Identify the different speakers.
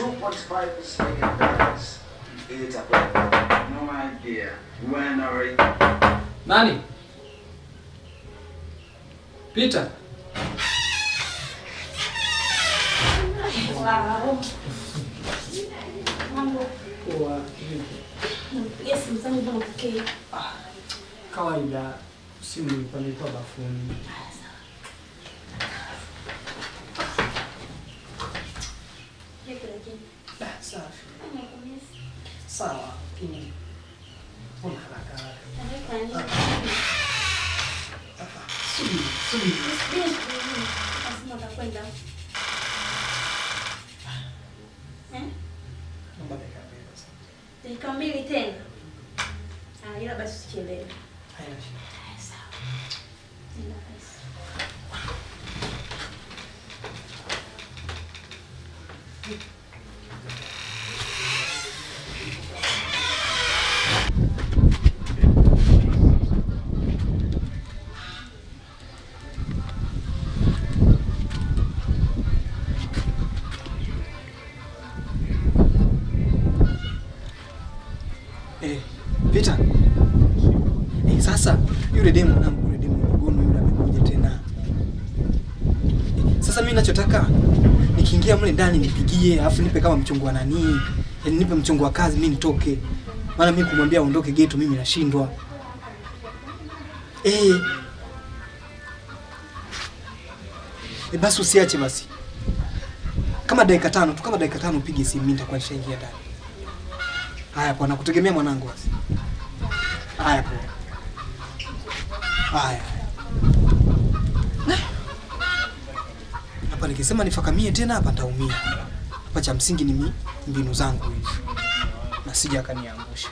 Speaker 1: 2.5% balance. No idea. When are you?
Speaker 2: Nani? Peter.
Speaker 3: Wow. Mambo.
Speaker 2: Poa.
Speaker 3: Yes, mzangu bwana pokea.
Speaker 2: Kawaida simu ilipandikwa bafuni. Safi. Sawa. Mbona haraka? Subiri.
Speaker 3: Asema utakwenda. Dakika mbili tena. Ila basi usichelewe.
Speaker 2: Haina shida.
Speaker 3: Sawa. Nina pesa.
Speaker 2: Peter. Sasa yule demu mgono yule amekuja tena. Sasa mimi ninachotaka nikiingia mle ndani nipigie, alafu nipe kama mchongo wa nani? Yaani nipe mchongo wa kazi mimi nitoke. Maana mimi kumwambia aondoke geto mimi nashindwa. Basi usiache basi. Kama dakika 5 tu, kama dakika 5 upige simu mimi nitakuwa nishaingia ndani. Haya bwana, nakutegemea mwanangu basi. Haya bwana. Haya. Hapa nikisema nifakamie tena hapa nitaumia. Hapa cha msingi ni mbinu zangu hizi. Na sija akaniangusha.